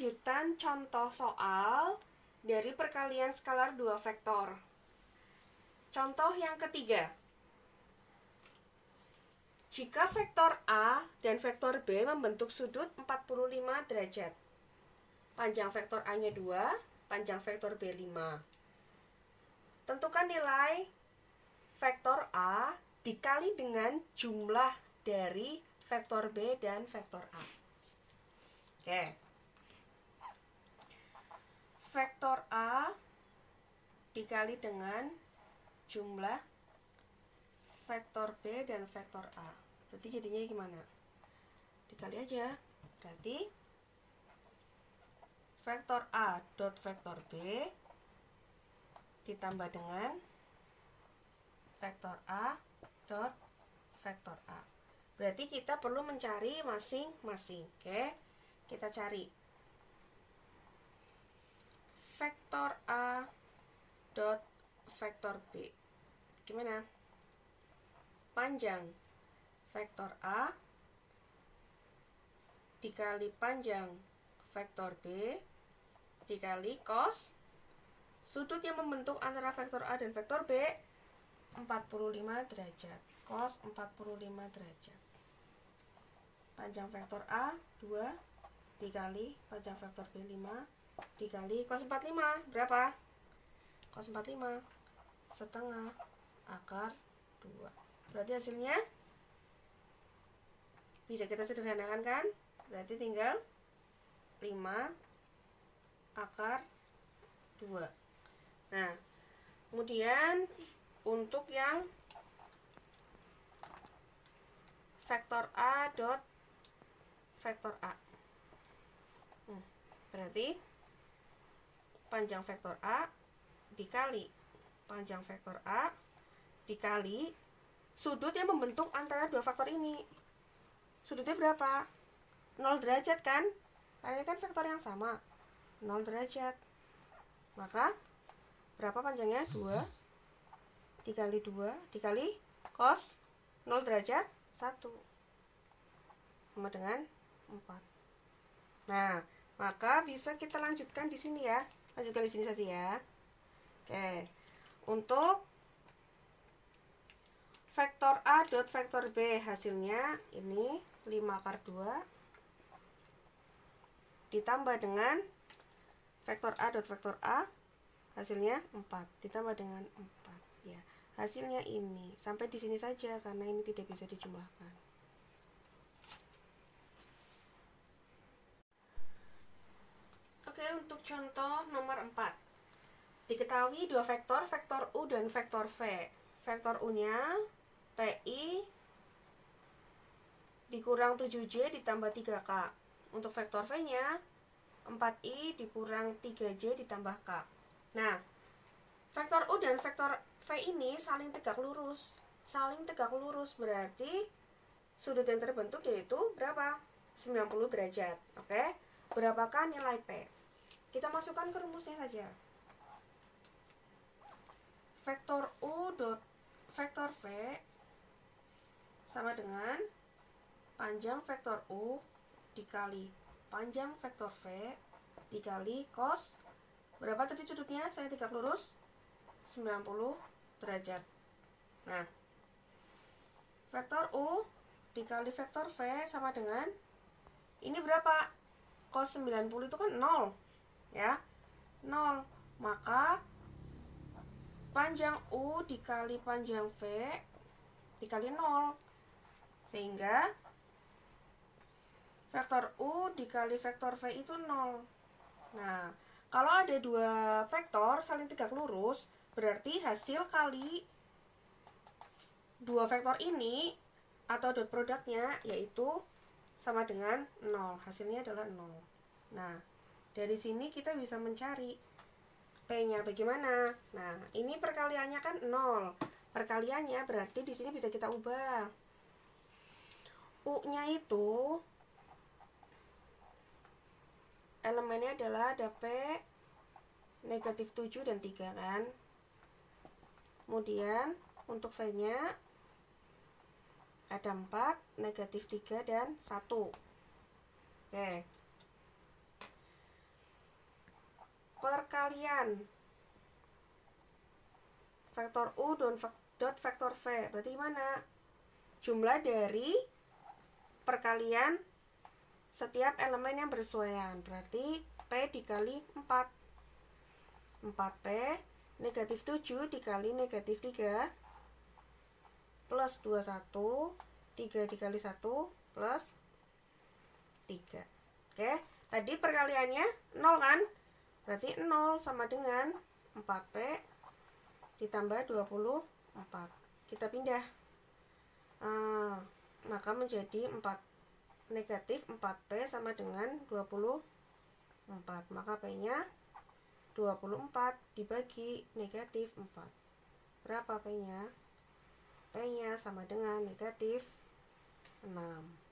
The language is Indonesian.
lanjutan contoh soal dari perkalian skalar 2 vektor. Contoh yang ketiga. Jika vektor A dan vektor B membentuk sudut 45 derajat. Panjang vektor A-nya 2, panjang vektor B 5. Tentukan nilai vektor A dikali dengan jumlah dari vektor B dan vektor A. Oke. Vektor A dikali dengan jumlah vektor B dan vektor A. Berarti jadinya gimana? Dikali aja. Berarti vektor A dot vektor B ditambah dengan vektor A dot vektor A. Berarti kita perlu mencari masing-masing. Oke, kita cari vektor A dot vektor B. Gimana? Panjang vektor A dikali panjang vektor B dikali cos sudut yang membentuk antara vektor A dan vektor B 45 derajat. Cos 45 derajat. Panjang vektor A 2 dikali panjang vektor B 5 dikali cos 45. Berapa? Cos 45 setengah akar 2. Berarti hasilnya bisa kita sederhanakan kan? Berarti tinggal 5 akar 2. Nah, kemudian untuk yang vektor A dot vektor A, berarti panjang vektor A dikali panjang vektor A dikali sudut yang membentuk antara dua faktor ini. Sudutnya berapa? 0 derajat kan? Karena ini kan vektor yang sama. 0 derajat. Maka berapa panjangnya? 2 dikali 2 dikali cos 0 derajat 1 sama dengan 4. Nah, maka bisa kita lanjutkan di sini ya. Lanjutkan di sini saja ya. Oke. Untuk vektor A dot vektor B hasilnya ini 5 akar 2 ditambah dengan vektor A dot vektor A hasilnya 4 ditambah dengan 4 ya. Hasilnya ini sampai di sini saja karena ini tidak bisa dijumlahkan. Oke, untuk contoh nomor 4. Diketahui dua vektor U dan vektor V. Vektor U-nya PI dikurang 7J ditambah 3K. Untuk vektor V-nya 4I dikurang 3J ditambah K. Nah, vektor U dan vektor V ini saling tegak lurus. Saling tegak lurus berarti sudut yang terbentuk yaitu berapa? 90 derajat. Oke? Berapakah nilai P? Kita masukkan ke rumusnya saja. Vektor U dot vektor V sama dengan panjang vektor U dikali panjang vektor V dikali cos berapa tadi sudutnya? Saya tegak lurus 90 derajat. Nah, vektor U dikali vektor V sama dengan ini berapa? Cos 90 itu kan 0 ya, 0. Maka panjang U dikali panjang V dikali 0 sehingga vektor U dikali vektor V itu 0. Nah, kalau ada dua vektor saling tegak lurus berarti hasil kali dua vektor ini atau dot produknya yaitu sama dengan 0. Hasilnya adalah 0. Nah, dari sini kita bisa mencari P-nya bagaimana? Nah, ini perkaliannya kan 0. Perkaliannya berarti di sini bisa kita ubah. U-nya itu elemennya adalah ada P negatif 7 dan 3 kan. Kemudian untuk V-nya ada 4, negatif 3 dan 1. Oke. perkalian vektor U dot vektor V. Berarti gimana? Jumlah dari perkalian setiap elemen yang bersesuaian. Berarti P dikali 4. 4P negatif 7 dikali negatif 3 plus 21. 3 dikali 1 plus 3. Oke, tadi perkaliannya 0 kan? Berarti 0 sama dengan 4P ditambah 24. Kita pindah. Maka menjadi 4 negatif 4P sama dengan 24. Maka P-nya 24 dibagi negatif 4. Berapa P-nya? P-nya sama dengan negatif 6.